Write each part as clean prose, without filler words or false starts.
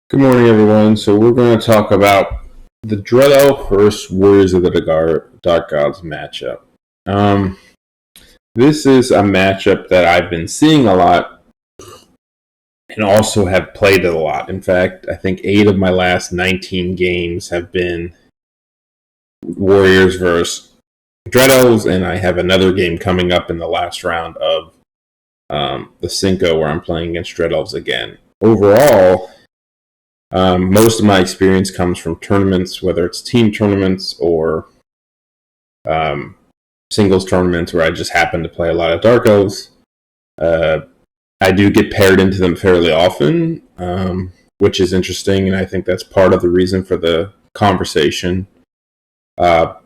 Good morning, everyone. So we're going to talk about the Dread Elf versus Warriors of the Dark Gods matchup. This is a matchup that I've been seeing a lot and also have played it a lot. In fact, I think 8 of my last 19 games have been Warriors versus Dread Elves, and I have another game coming up in the last round of the Cinco where I'm playing against Dread Elves again. Overall, most of my experience comes from tournaments, whether it's team tournaments or singles tournaments where I just happen to play a lot of Dark Elves. I do get paired into them fairly often, which is interesting, and I think that's part of the reason for the conversation. So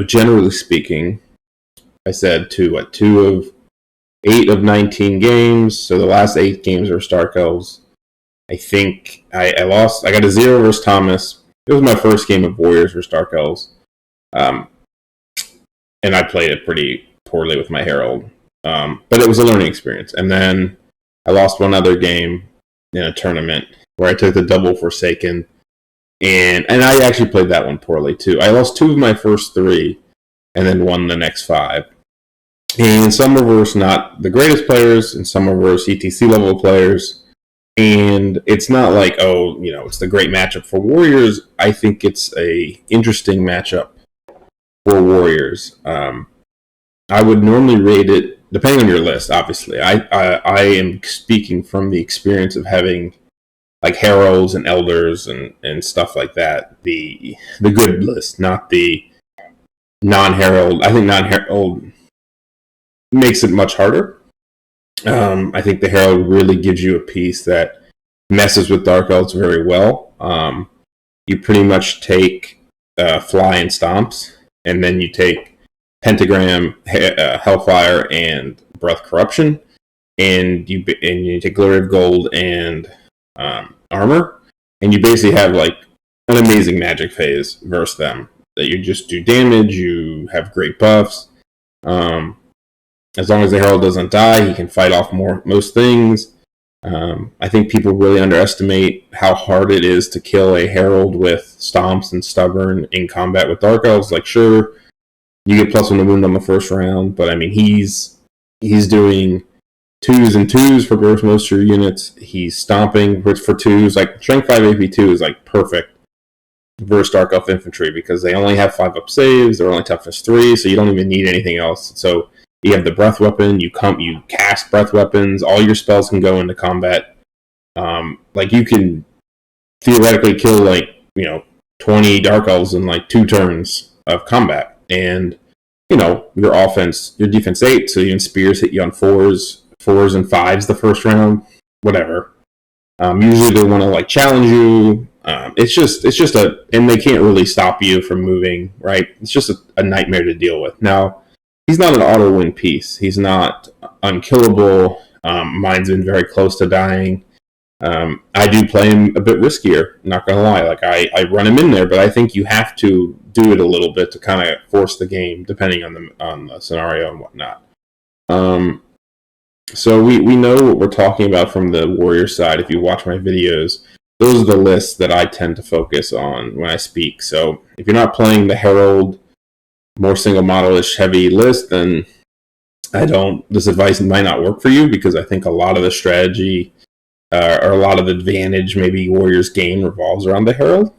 generally speaking, I said 2 of 8 of 19 games, so the last 8 games are Dark Elves. I think I lost. I got a 0 versus Thomas. It was my first game of Warriors versus Dark Elves. And I played it pretty poorly with my Herald. But it was a learning experience. And then I lost one other game in a tournament where I took the double Forsaken. And I actually played that one poorly too. I lost 2 of my first 3 and then won the next 5. And some were versus not the greatest players, and some were versus ETC level players. And it's not like, it's the great matchup for Warriors. I think it's a interesting matchup for Warriors. I would normally rate it, depending on your list, obviously. I am speaking from the experience of having like Heralds and Elders and stuff like that. The good list, not the non-Herald. I think non-Herald makes it much harder. I think the Herald really gives you a piece that messes with Dark Elves very well. You pretty much take Fly and Stomps, and then you take Pentagram, Hellfire, and Breath Corruption, and you take Glory of Gold and Armor, and you basically have like an amazing magic phase versus them. That you just do damage, you have great buffs. As long as the Herald doesn't die, he can fight off most things. I think people really underestimate how hard it is to kill a Herald with Stomps and Stubborn in combat with Dark Elves. Like, sure, you get +1 to wound on the first round, but I mean, he's doing 2s and 2s for most of your units. He's stomping for 2s. Like, Strength 5 AP2 is like perfect versus Dark Elf Infantry because they only have 5 up saves. They're only toughness 3, so you don't even need anything else. So you have the breath weapon. You cast breath weapons. All your spells can go into combat. You can theoretically kill 20 Dark Elves in 2 turns of combat, and your defense 8, so even spears hit you on 4s and 5s the first round. Whatever. Usually they want to challenge you. It's just and they can't really stop you from moving. Right? It's just a nightmare to deal with. Now, he's not an auto-win piece. He's not unkillable. Mine's been very close to dying. I do play him a bit riskier, not going to lie. I run him in there, but I think you have to do it a little bit to kind of force the game, depending on the scenario and whatnot. So we know what we're talking about from the Warrior side. If you watch my videos, those are the lists that I tend to focus on when I speak. So if you're not playing the Herald, more single model-ish heavy list, then this advice might not work for you, because I think a lot of the strategy or a lot of the advantage maybe Warriors gain revolves around the Herald.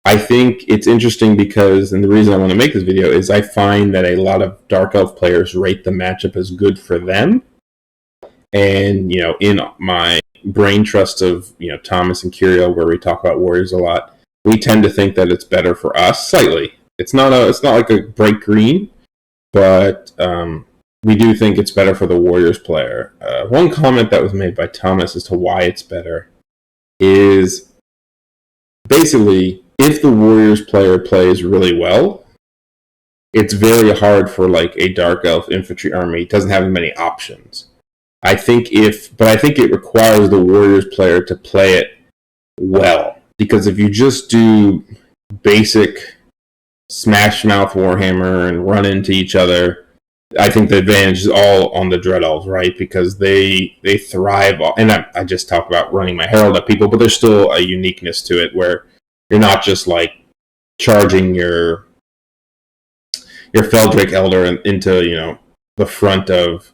I think it's interesting because, and the reason I want to make this video is I find that a lot of Dark Elf players rate the matchup as good for them. And, in my brain trust of, Thomas and Curiel, where we talk about Warriors a lot, we tend to think that it's better for us slightly. It's not like a bright green, but we do think it's better for the Warriors player. One comment that was made by Thomas as to why it's better is basically, if the Warriors player plays really well, it's very hard for a Dark Elf infantry army. It doesn't have many options. I think it requires the Warriors player to play it well. Because if you just do basic Smash Mouth Warhammer and run into each other, I think the advantage is all on the Dread Elves, right? Because they thrive, and I just talk about running my Herald at people, but there's still a uniqueness to it where you're not just like charging your Feldrake Elder into, the front of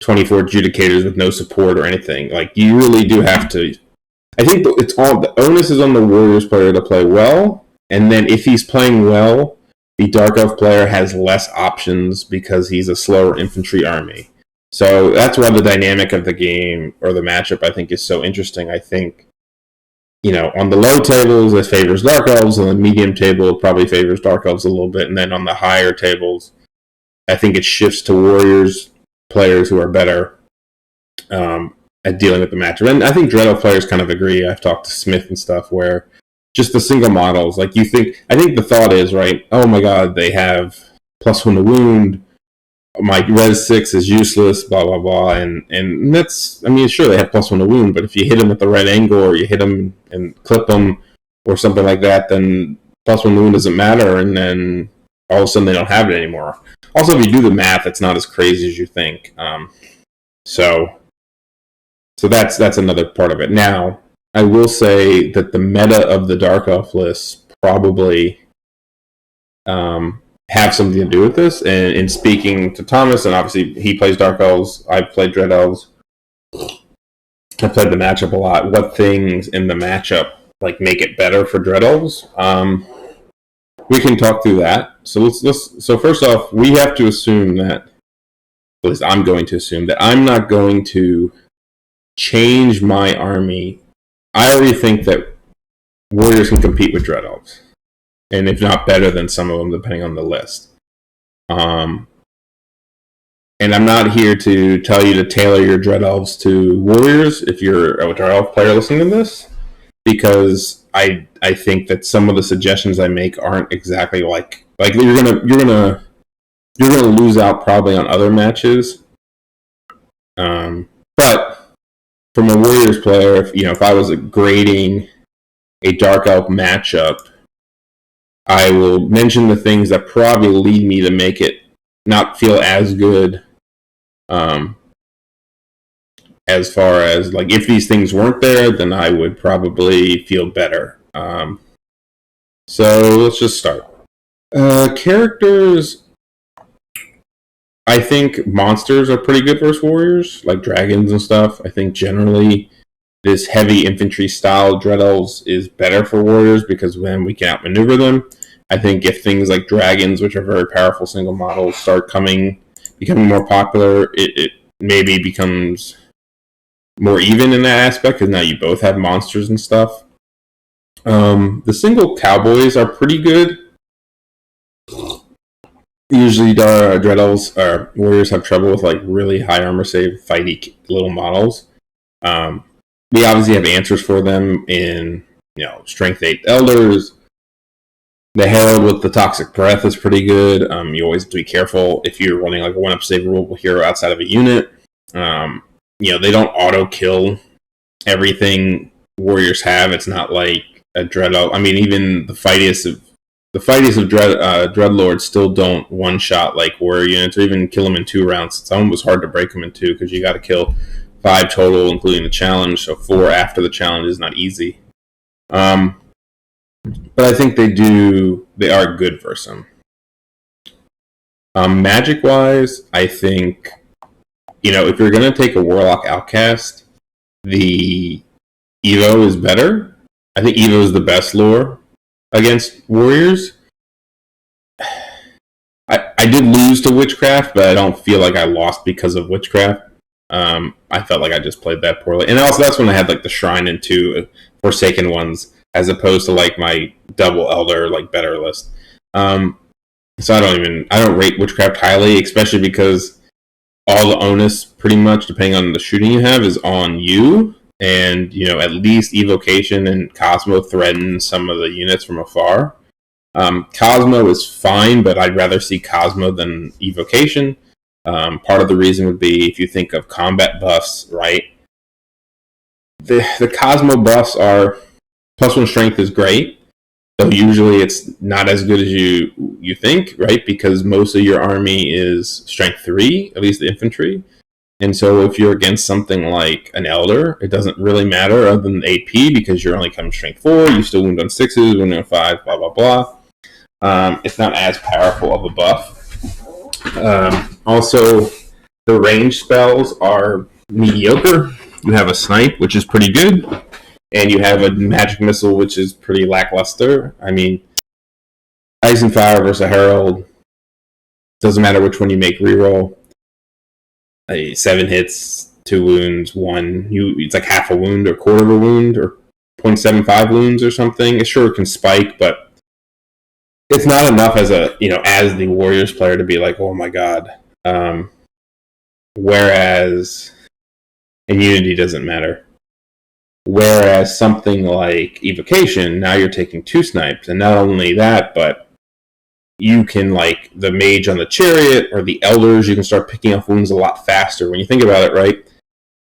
24 Judicators with no support or anything. Like, you really do have to. I think the onus is on the Warriors player to play well, and then if he's playing well, the Dark Elf player has less options because he's a slower infantry army. So that's why the dynamic of the game, or the matchup, I think is so interesting. I think, on the low tables, it favors Dark Elves. On the medium table, it probably favors Dark Elves a little bit. And then on the higher tables, I think it shifts to Warriors players who are better at dealing with the matchup. And I think Dread Elf players kind of agree. I've talked to Smith and stuff where just the single models, like I think the thought is, right, oh my god, they have +1 to wound, my res 6 is useless, blah, blah, blah, and that's, sure, they have +1 to wound, but if you hit them at the right angle, or you hit them and clip them, or something like that, then +1 to wound doesn't matter, and then all of a sudden they don't have it anymore. Also, if you do the math, it's not as crazy as you think. So that's another part of it. Now, I will say that the meta of the Dark Elf lists probably have something to do with this. And in speaking to Thomas, and obviously he plays Dark Elves, I've played Dread Elves, I've played the matchup a lot. What things in the matchup make it better for Dread Elves? We can talk through that. So So first off, we have to assume that, at least I'm going to assume that I'm not going to change my army. I already think that Warriors can compete with Dread Elves, and if not better than some of them, depending on the list. And I'm not here to tell you to tailor your Dread Elves to Warriors if you're a Dread Elf player listening to this, because I think that some of the suggestions I make aren't exactly like you're gonna lose out probably on other matches. But from a Warriors player, if I was grading a Dark Elf matchup, I will mention the things that probably lead me to make it not feel as good, as far as if these things weren't there, then I would probably feel better. So let's just start. Characters. I think monsters are pretty good versus Warriors, like dragons and stuff. I think generally this heavy infantry style Dread Elves is better for Warriors because then we can outmaneuver them. I think if things like dragons, which are very powerful single models, start becoming more popular, it maybe becomes more even in that aspect, because now you both have monsters and stuff. The single cowboys are pretty good. Usually Dread Elves or Warriors have trouble with really high armor save, fighty little models. We obviously have answers for them in Strength 8 Elders. The Herald with the Toxic Breath is pretty good. You always have to be careful if you're running a 1-up save rulable hero outside of a unit. They don't auto kill everything Warriors have. It's not like a Dread Elf. Even the fightiest of Dreadlords still don't one-shot Warrior units, or even kill them in 2 rounds. It's almost hard to break them in 2 because you got to kill 5 total, including the challenge. So 4 after the challenge is not easy. But I think they are good versus them. Magic-wise, I think, if you're going to take a Warlock Outcast, the Evo is better. I think Evo is the best lore against Warriors. I did lose to Witchcraft, but I don't feel like I lost because of Witchcraft. I felt like I just played that poorly. And also, that's when I had the Shrine and 2 Forsaken ones, as opposed to my double Elder better list. So I don't rate Witchcraft highly, especially because all the onus, pretty much, depending on the shooting you have, is on you. And, at least Evocation and Cosmo threaten some of the units from afar. Cosmo is fine, but I'd rather see Cosmo than Evocation. Part of the reason would be if you think of combat buffs, right? The Cosmo buffs are +1 strength is great, So usually it's not as good as you think, right? Because most of your army is strength 3, at least the infantry. And so if you're against something like an Elder, it doesn't really matter other than AP because you're only coming strength 4, you still wound on 6s, wound on 5, blah, blah, blah. It's not as powerful of a buff. Also, the range spells are mediocre. You have a snipe, which is pretty good, and you have a magic missile, which is pretty lackluster. I mean, Ice and Fire versus a Herald, doesn't matter which one you make reroll. 7 hits, 2 wounds, 1. It's like half a wound or quarter of a wound or 0.75 wounds or something. It sure can spike, but it's not enough as the Warriors player to be like, oh my god. Whereas immunity doesn't matter. Whereas something like Evocation, now you're taking 2 snipes, and not only that, but you can, like the mage on the chariot or the elders, you can start picking up wounds a lot faster. When you think about it, right?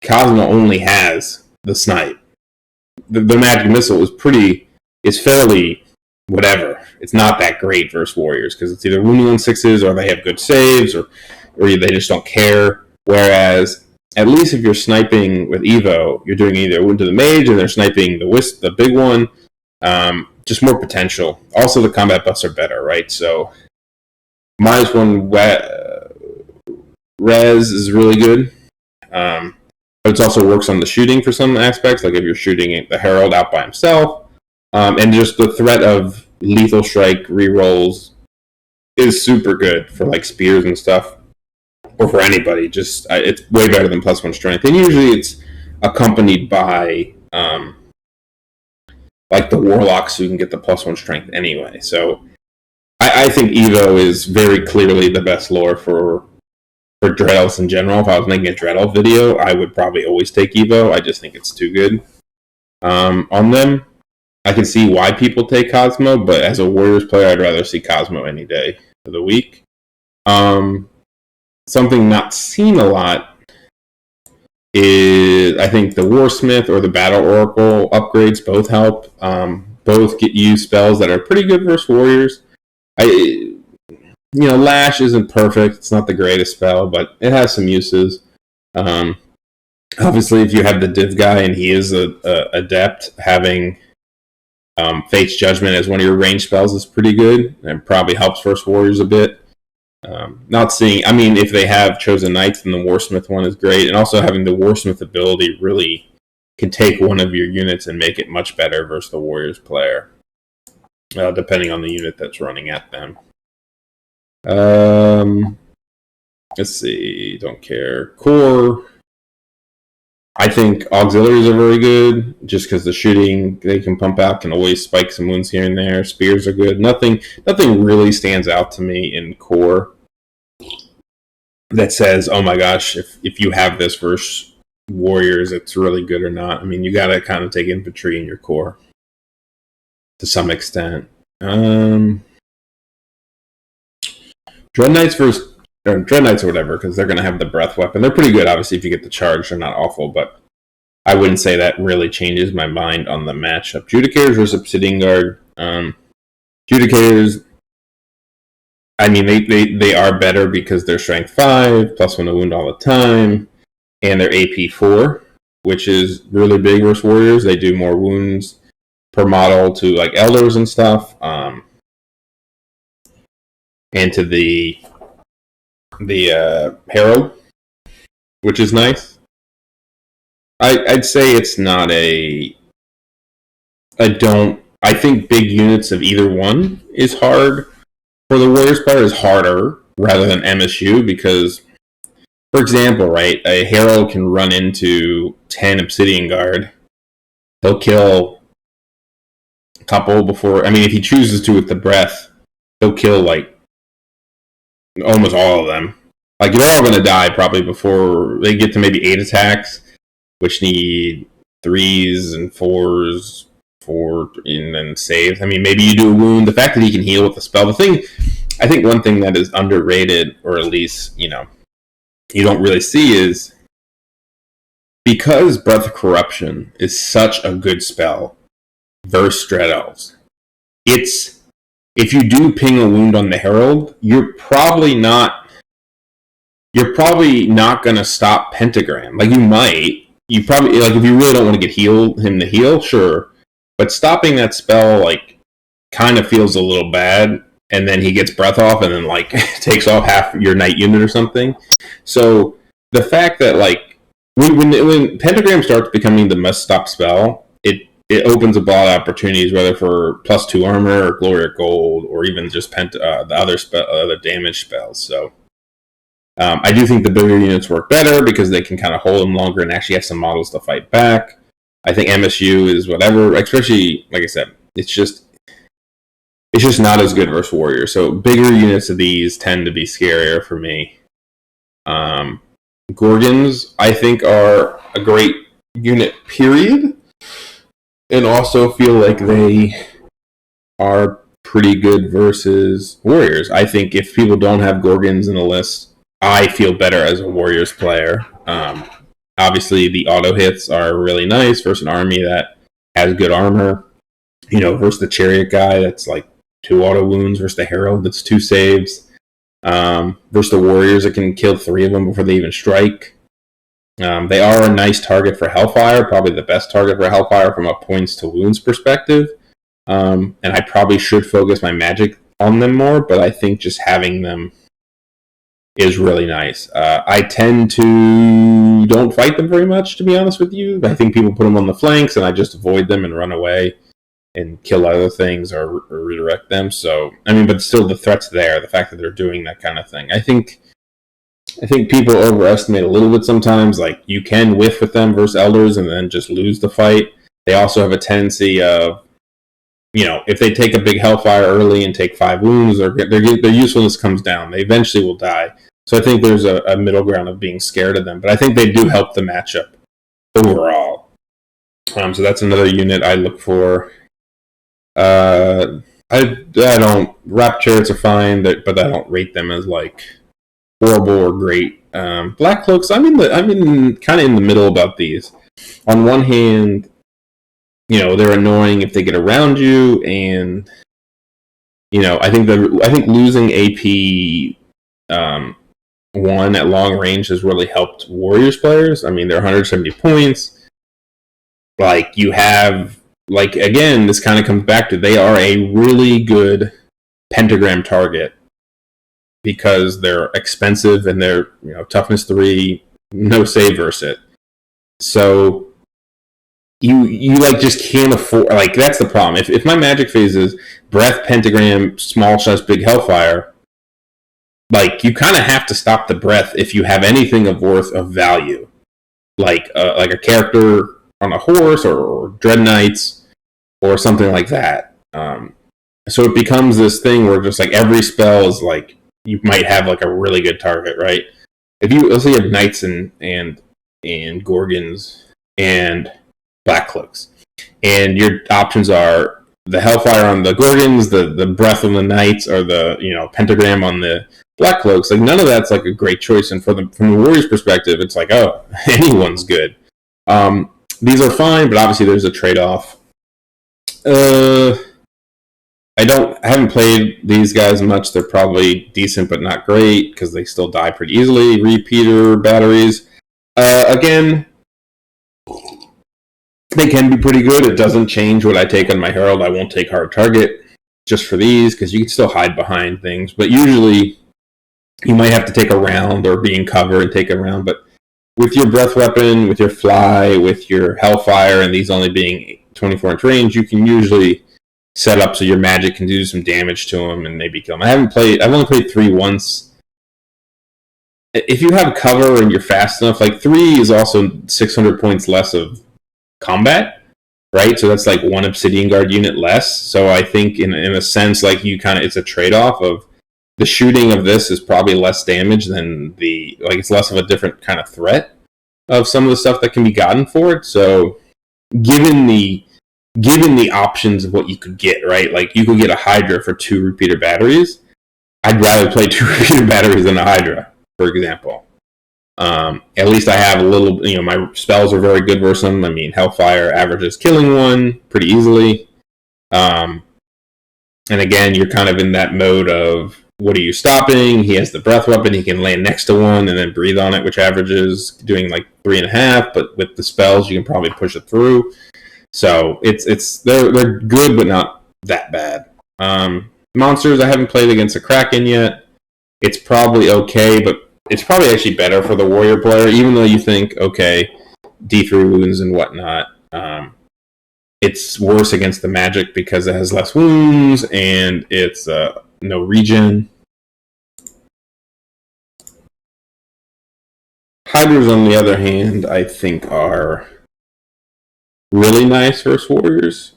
Cosmo only has the snipe. The magic missile is fairly whatever. It's not that great versus Warriors because it's either wounding on 6s or they have good saves or they just don't care. Whereas at least if you're sniping with Evo, you're doing either a wound to the mage and they're sniping the big one. Just more potential. Also, the combat buffs are better, right? So, -1 res is really good. But it also works on the shooting for some aspects, like if you're shooting the Herald out by himself. And just the threat of lethal strike rerolls is super good for like spears and stuff, or for anybody. Just it's way better than +1 strength, and usually it's accompanied by like the warlocks who can get the +1 strength anyway. So I think Evo is very clearly the best lore for Dread Elves in general. If I was making a Dread Elf video, I would probably always take Evo. I just think it's too good on them. I can see why people take Cosmo, but as a Warriors player, I'd rather see Cosmo any day of the week. Something not seen a lot is, I think, the Warsmith or the Battle Oracle upgrades both help. Both get you spells that are pretty good versus Warriors. Lash isn't perfect. It's not the greatest spell, but it has some uses. Obviously, if you have the Div guy and he is a adept, having Fate's Judgment as one of your range spells is pretty good, and probably helps versus Warriors a bit. If they have Chosen Knights, then the Warsmith one is great, and also having the Warsmith ability really can take one of your units and make it much better versus the Warriors player, depending on the unit that's running at them. Let's see, don't care. Core, I think auxiliaries are very good, just because the shooting they can pump out can always spike some wounds here and there. Spears are good. Nothing really stands out to me in core that says, oh my gosh, if you have this versus Warriors, it's really good or not. I mean, you gotta kind of take infantry in your core to some extent. Dread Knights or whatever, because they're going to have the breath weapon. They're pretty good, obviously, if you get the charge. They're not awful, but I wouldn't say that really changes my mind on the matchup. Judicators versus Obsidian Guard. Judicators, they are better because they're strength 5, +1 to wound all the time, and they're AP 4, which is really big versus Warriors. They do more wounds per model to like Elders and stuff, and to the Herald, which is nice. I'd say it's not I think big units of either one is hard. For the Warriors player is harder rather than MSU because, for example, right, a Herald can run into 10 Obsidian Guard. He'll kill a couple before, if he chooses to with the breath, he'll kill like almost all of them. Like, they're all going to die probably before they get to maybe 8 attacks, which need 3s and 4s, and then saves. Maybe you do a wound. The fact that he can heal with the spell. I think one thing that is underrated, or at least, you don't really see is, because Breath of Corruption is such a good spell versus Dread Elves, it's if you do ping a wound on the Herald, you're probably not going to stop Pentagram. Like, you might. You probably, like, if you really don't want to get him to heal, sure. But stopping that spell, like, kind of feels a little bad. And then he gets breath off and then, like, takes off half your knight unit or something. So the fact that, like, when Pentagram starts becoming the must-stop spell, it opens up a lot of opportunities, whether for +2 armor or glory or gold, or even just the other damage spells. So I do think the bigger units work better because they can kind of hold them longer and actually have some models to fight back. I think MSU is whatever, especially, like I said, it's just not as good versus Warriors. So bigger units of these tend to be scarier for me. Gorgons, I think, are a great unit, period. And also feel like they are pretty good versus Warriors. I think if people don't have Gorgons in the list, I feel better as a Warriors player. Obviously, the auto hits are really nice versus an army that has good armor. Versus the Chariot guy that's like 2 auto wounds versus the Herald that's 2 saves. Versus the Warriors that can kill 3 of them before they even strike. They are a nice target for Hellfire, probably the best target for Hellfire from a points to wounds perspective. And I probably should focus my magic on them more, but I think just having them is really nice. I tend to don't fight them very much, to be honest with you. I think people put them on the flanks, and I just avoid them and run away and kill other things or redirect them. So, but still the threat's there, the fact that they're doing that kind of thing. I think people overestimate a little bit sometimes. Like, you can whiff with them versus Elders and then just lose the fight. They also have a tendency of, if they take a big Hellfire early and take 5 wounds, their usefulness comes down. They eventually will die. So I think there's a middle ground of being scared of them. But I think they do help the matchup overall. So that's another unit I look for. I don't. Wrap Chariots are fine, but I don't rate them as, like, horrible or great. Black Cloaks, I'm kind of in the middle about these. On one hand, they're annoying if they get around you, and I think losing AP 1 at long range has really helped Warriors players. They're 170 points. Like, you have, like, again, this kind of comes back to they are a really good pentagram target because they're expensive and they're toughness 3, no save versus it. So you like just can't afford, like, that's the problem. If my magic phase is breath, pentagram, small shots, big Hellfire, like, you kind of have to stop the breath if you have anything of worth of value, like a character on a horse or Dread Knights or something like that. So it becomes this thing where just, like, every spell is like, you might have, like, a really good target, right? Let's say you have Knights and Gorgons and Black Cloaks, and your options are the Hellfire on the Gorgons, the Breath on the Knights, or the Pentagram on the Black Cloaks. Like, none of that's, like, a great choice, and from the Warriors' perspective, it's like, oh, anyone's good. These are fine, but obviously there's a trade-off. I haven't played these guys much. They're probably decent, but not great, because they still die pretty easily. Repeater batteries. Again, they can be pretty good. It doesn't change what I take on my Herald. I won't take hard target just for these, because you can still hide behind things. But usually, you might have to take a round or be in cover and take a round. But with your breath weapon, with your fly, with your Hellfire, and these only being 24-inch range, you can usually set up so your magic can do some damage to them and maybe kill them. I've only played 3 once. If you have cover and you're fast enough, like, 3 is also 600 points less of combat, right? So that's like 1 Obsidian Guard unit less. So I think in a sense, like, it's a trade-off of the shooting of this is probably less damage than it's less of a different kind of threat of some of the stuff that can be gotten for it. So given the options of what you could get, right? Like, you could get a Hydra for 2 repeater batteries. I'd rather play 2 repeater batteries than a Hydra, for example. At least I have a little, my spells are very good versus them. Hellfire averages killing 1 pretty easily. And again, you're kind of in that mode of, what are you stopping? He has the breath weapon. He can land next to one and then breathe on it, which averages doing like 3.5. But with the spells, you can probably push it through. So they're good, but not that bad. Monsters, I haven't played against a Kraken yet. It's probably okay, but it's probably actually better for the warrior player, even though you think, okay, D3 wounds and whatnot. It's worse against the magic because it has less wounds and it's no regen. Hydras, on the other hand, I think are really nice versus warriors.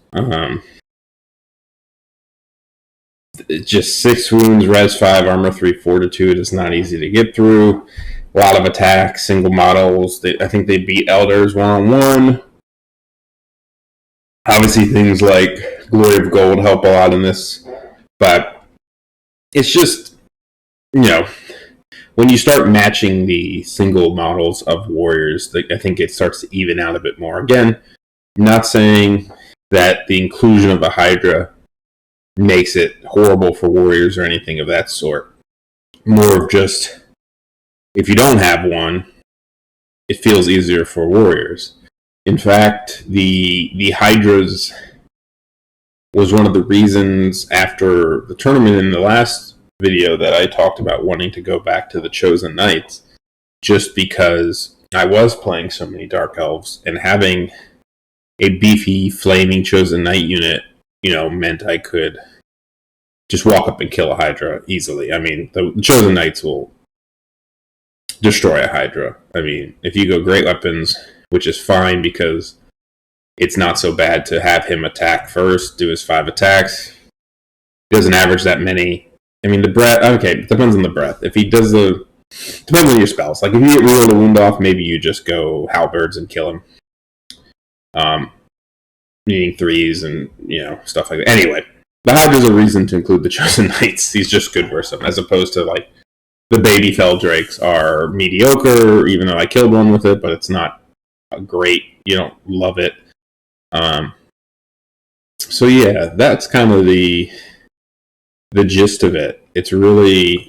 Just 6 wounds, res 5, armor 3, fortitude is not easy to get through. A lot of attacks, single models. I think they beat elders 1-on-1. Obviously, things like Glory of Gold help a lot in this, but it's just, when you start matching the single models of warriors, I think it starts to even out a bit more. Again, I'm not saying that the inclusion of a Hydra makes it horrible for warriors or anything of that sort. More of just, if you don't have one, it feels easier for warriors. In fact, the Hydras was one of the reasons after the tournament in the last video that I talked about wanting to go back to the Chosen Knights, just because I was playing so many Dark Elves, and having a beefy, flaming Chosen Knight unit, meant I could just walk up and kill a Hydra easily. I mean, the Chosen Knights will destroy a Hydra. I mean, if you go great weapons, which is fine because it's not so bad to have him attack first, do his 5 attacks. He doesn't average that many. I mean, the breath, okay, it depends on the breath. If he does depends on your spells. Like, if you get real to wound off, maybe you just go halberds and kill him. Needing 3s and, stuff like that. Anyway, the Hydra's a reason to include the Chosen Knights. He's just good versus them, as opposed to, like, the baby Feldrakes are mediocre, even though I killed one with it, but it's not great. You don't love it. So yeah, that's kind of the gist of it. It's really,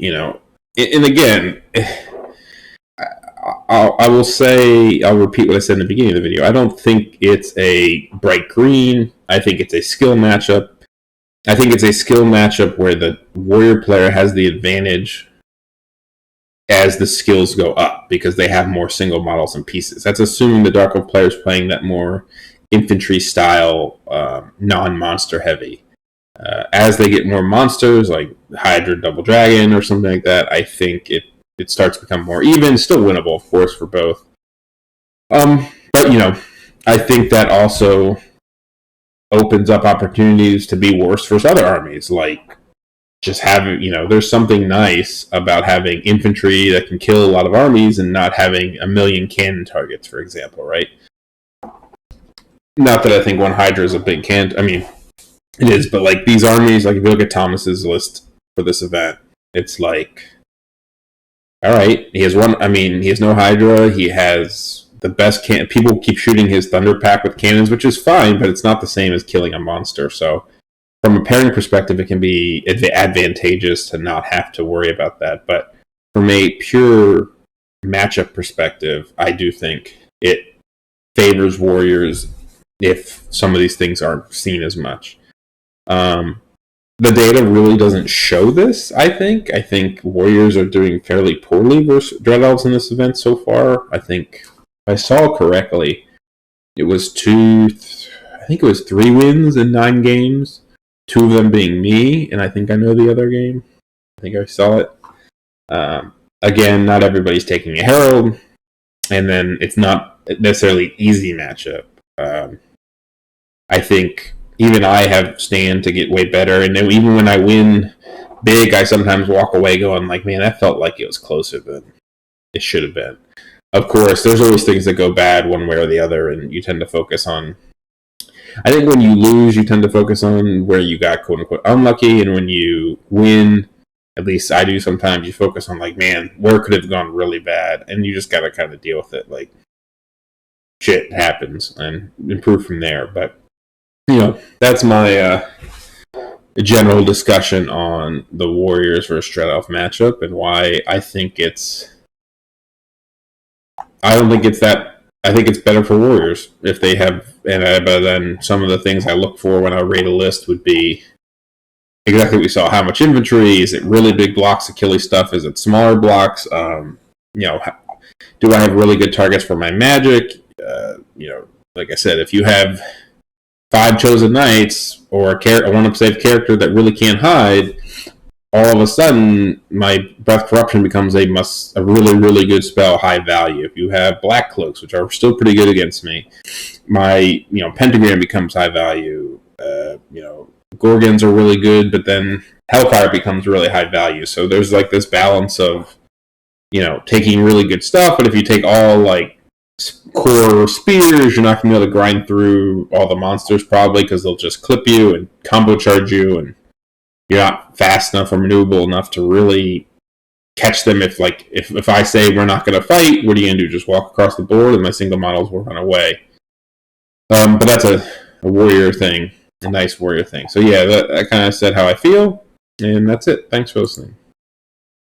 and again, I will say, I'll repeat what I said in the beginning of the video. I don't think it's a bright green. I think it's a skill matchup. I think it's a skill matchup where the warrior player has the advantage as the skills go up because they have more single models and pieces. That's assuming the Dark Elf player is playing that more infantry style, non-monster heavy. As they get more monsters, like Hydra, Double Dragon, or something like that, I think it starts to become more even. Still winnable, of course, for both. But, I think that also opens up opportunities to be worse for other armies. Like, just having, there's something nice about having infantry that can kill a lot of armies and not having a million cannon targets, for example, right? Not that I think one Hydra is a big cannon. I mean, it is, but like these armies, like if you look at Thomas's list for this event, it's like, all right, he has one. I mean, he has no Hydra. He has the best cannon. People keep shooting his Thunder Pack with cannons, which is fine, but it's not the same as killing a monster. So, from a pairing perspective, it can be advantageous to not have to worry about that. But from a pure matchup perspective, I do think it favors warriors if some of these things aren't seen as much. The data really doesn't show this, I think. I think warriors are doing fairly poorly versus Dread Elves in this event so far. I think, if I saw correctly, it was 3 wins in 9 games. 2 of them being me, and I think I know the other game. I think I saw it. Again, not everybody's taking a Herald, and then it's not necessarily an easy matchup. I think even I have stand to get way better, and then even when I win big, I sometimes walk away going like, man, that felt like it was closer than it should have been. Of course, there's always things that go bad one way or the other, and you tend to focus on... I think when you lose, you tend to focus on where you got quote-unquote unlucky, and when you win, at least I do sometimes, you focus on like, man, where could it have gone really bad? And you just got to kind of deal with it. Like, shit happens, and improve from there. But, that's my a general discussion on the Warriors versus Dread Elf matchup and why I think it's. I don't think it's that. I think it's better for Warriors if they have. But then some of the things I look for when I rate a list would be exactly what we saw. How much inventory? Is it really big blocks, Achilles stuff? Is it smaller blocks? Do I have really good targets for my magic? Like I said, if you have 5 chosen knights or a one-up-save character that really can't hide, all of a sudden my breath corruption becomes a really, really good spell, high value. If you have black cloaks, which are still pretty good against me, my pentagram becomes high value. Gorgons are really good, but then Hellfire becomes really high value. So there's like this balance of taking really good stuff, but if you take all like core spears, you're not going to be able to grind through all the monsters probably because they'll just clip you and combo charge you, and you're not fast enough or maneuverable enough to really catch them. If I say we're not going to fight, what are you going to do? Just walk across the board and my single models will run away. But that's a warrior thing, a nice warrior thing. So yeah, that kind of said how I feel, and that's it. Thanks for listening.